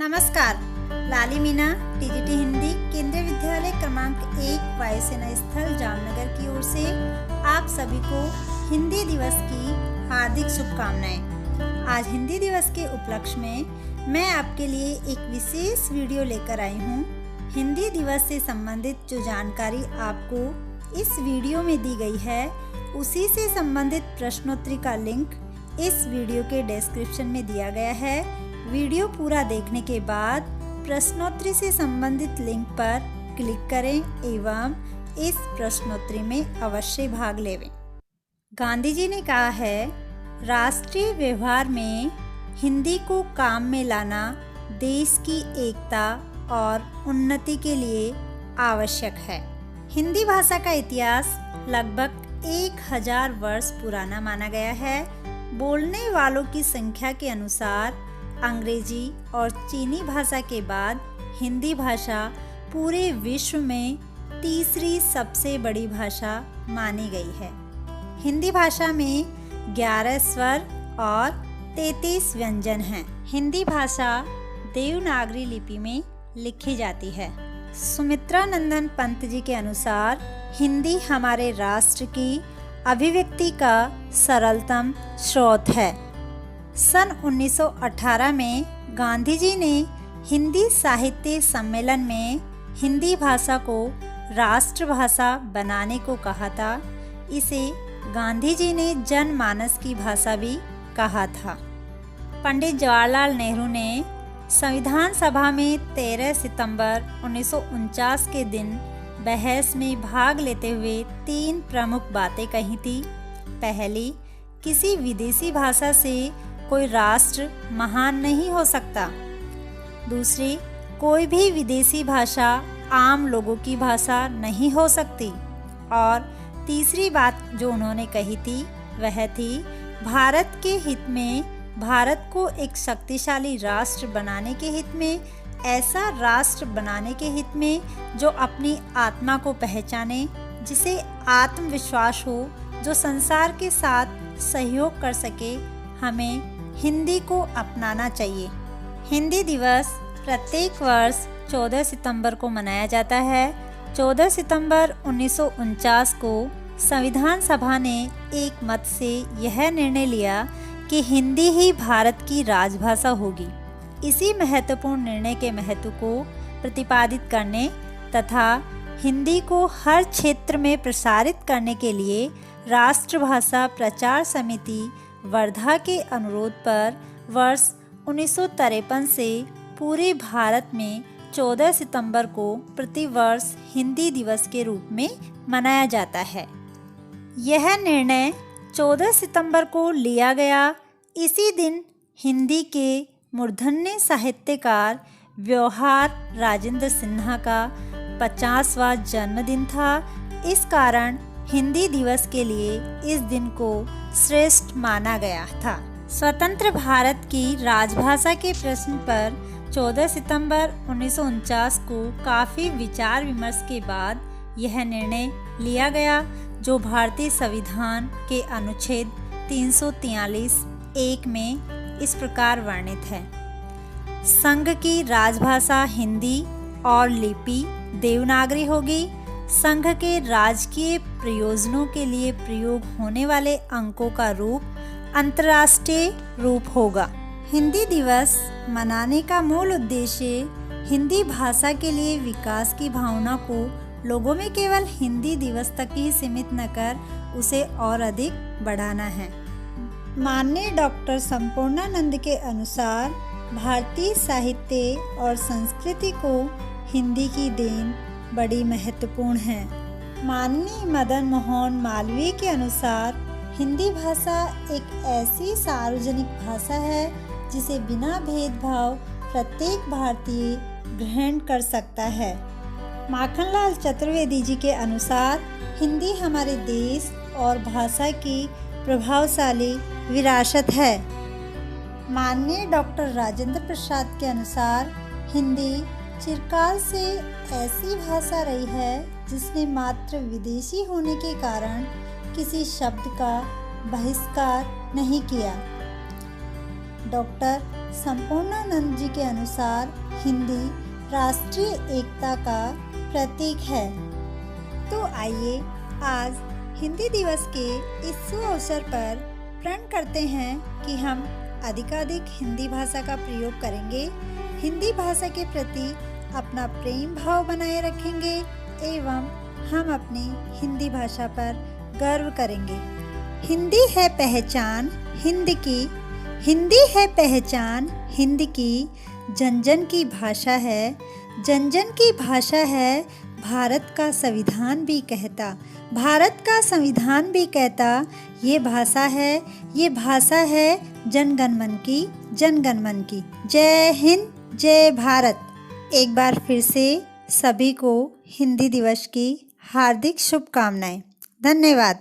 नमस्कार। लाली मीना टीजीटी हिंदी केंद्रीय विद्यालय क्रमांक 1 वायुसेना स्थल जामनगर की ओर से आप सभी को हिंदी दिवस की हार्दिक शुभकामनाएं। आज हिंदी दिवस के उपलक्ष्य में मैं आपके लिए एक विशेष वीडियो लेकर आई हूं। हिंदी दिवस से संबंधित जो जानकारी आपको इस वीडियो में दी गई है, उसी से संबंधित प्रश्नोत्तरी का लिंक इस वीडियो के डिस्क्रिप्शन में दिया गया है। वीडियो पूरा देखने के बाद प्रश्नोत्तरी से संबंधित लिंक पर क्लिक करें एवं इस प्रश्नोत्तरी में अवश्य भाग लें। गांधी जी ने कहा है, राष्ट्रीय व्यवहार में हिंदी को काम में लाना देश की एकता और उन्नति के लिए आवश्यक है। हिंदी भाषा का इतिहास लगभग 1000 वर्ष पुराना माना गया है। बोलने वालों की संख्या के अनुसार अंग्रेजी और चीनी भाषा के बाद हिंदी भाषा पूरे विश्व में तीसरी सबसे बड़ी भाषा मानी गई है। हिंदी भाषा में 11 स्वर और 33 व्यंजन हैं। हिंदी भाषा देवनागरी लिपि में लिखी जाती है। सुमित्रा नंदन पंत जी के अनुसार हिंदी हमारे राष्ट्र की अभिव्यक्ति का सरलतम स्रोत है। सन 1918 में गांधी जी ने हिंदी साहित्य सम्मेलन में हिंदी भाषा को राष्ट्रभाषा बनाने को कहा था। इसे गांधी जी ने जनमानस की भाषा भी कहा था। पंडित जवाहरलाल नेहरू ने संविधान सभा में 13 सितंबर 1949 के दिन बहस में भाग लेते हुए 3 प्रमुख बातें कही थी। पहली, किसी विदेशी भाषा से कोई राष्ट्र महान नहीं हो सकता। दूसरी, कोई भी विदेशी भाषा आम लोगों की भाषा नहीं हो सकती। और तीसरी बात जो उन्होंने कही थी वह थी, भारत के हित में, भारत को एक शक्तिशाली राष्ट्र बनाने के हित में, ऐसा राष्ट्र बनाने के हित में जो अपनी आत्मा को पहचाने, जिसे आत्मविश्वास हो, जो संसार के साथ सहयोग कर सके, हमें हिंदी को अपनाना चाहिए। हिंदी दिवस प्रत्येक वर्ष 14 सितंबर को मनाया जाता है। 14 सितंबर 1949 को संविधान सभा ने एक मत से यह निर्णय लिया कि हिंदी ही भारत की राजभाषा होगी। इसी महत्वपूर्ण निर्णय के महत्व को प्रतिपादित करने तथा हिंदी को हर क्षेत्र में प्रसारित करने के लिए राष्ट्रभाषा प्रचार समिति वर्धा के अनुरोध पर वर्ष 1953 से पूरे भारत में 14 सितंबर को प्रतिवर्ष हिंदी दिवस के रूप में मनाया जाता है। यह निर्णय 14 सितंबर को लिया गया। इसी दिन हिंदी के मूर्धन्य साहित्यकार व्यवहार राजेंद्र सिन्हा का 50वां जन्मदिन था। इस कारण हिंदी दिवस के लिए इस दिन को श्रेष्ठ माना गया था। स्वतंत्र भारत की राजभाषा के प्रश्न पर 14 सितंबर 1949 को काफ़ी विचार विमर्श के बाद यह निर्णय लिया गया, जो भारतीय संविधान के अनुच्छेद 343(1) में इस प्रकार वर्णित है। संघ की राजभाषा हिंदी और लिपि देवनागरी होगी। संघ के राजकीय प्रयोजनों के लिए प्रयोग होने वाले अंकों का रूप अंतर्राष्ट्रीय रूप होगा। हिंदी दिवस मनाने का मूल उद्देश्य हिंदी भाषा के लिए विकास की भावना को लोगों में केवल हिंदी दिवस तक ही सीमित न कर उसे और अधिक बढ़ाना है। माननीय डॉक्टर संपूर्णानंद के अनुसार भारतीय साहित्य और संस्कृति को हिंदी की देन बड़ी महत्वपूर्ण है। माननीय मदन मोहन मालवीय के अनुसार हिंदी भाषा एक ऐसी सार्वजनिक भाषा है जिसे बिना भेदभाव प्रत्येक भारतीय ग्रहण कर सकता है। माखनलाल चतुर्वेदी जी के अनुसार हिंदी हमारे देश और भाषा की प्रभावशाली विरासत है। माननीय डॉक्टर राजेंद्र प्रसाद के अनुसार हिंदी चिरकाल से ऐसी भाषा रही है जिसने मात्र विदेशी होने के कारण किसी शब्द का बहिष्कार नहीं किया। डॉक्टर संपूर्णानंद जी के अनुसार हिंदी राष्ट्रीय एकता का प्रतीक है। तो आइए आज हिंदी दिवस के इस शुभ अवसर पर प्रण करते हैं कि हम अधिकाधिक हिंदी भाषा का प्रयोग करेंगे, हिंदी भाषा के प्रति अपना प्रेम भाव बनाए रखेंगे एवं हम अपनी हिंदी भाषा पर गर्व करेंगे। हिंदी है पहचान हिंद की, हिंदी है पहचान हिंद की, जन जन की भाषा है, जन जन की भाषा है, भारत का संविधान भी कहता, भारत का संविधान भी कहता, ये भाषा है, ये भाषा है जनगण मन की, जनगण मन की। जय हिंद, जय भारत। एक बार फिर से सभी को हिंदी दिवस की हार्दिक शुभकामनाएं। धन्यवाद।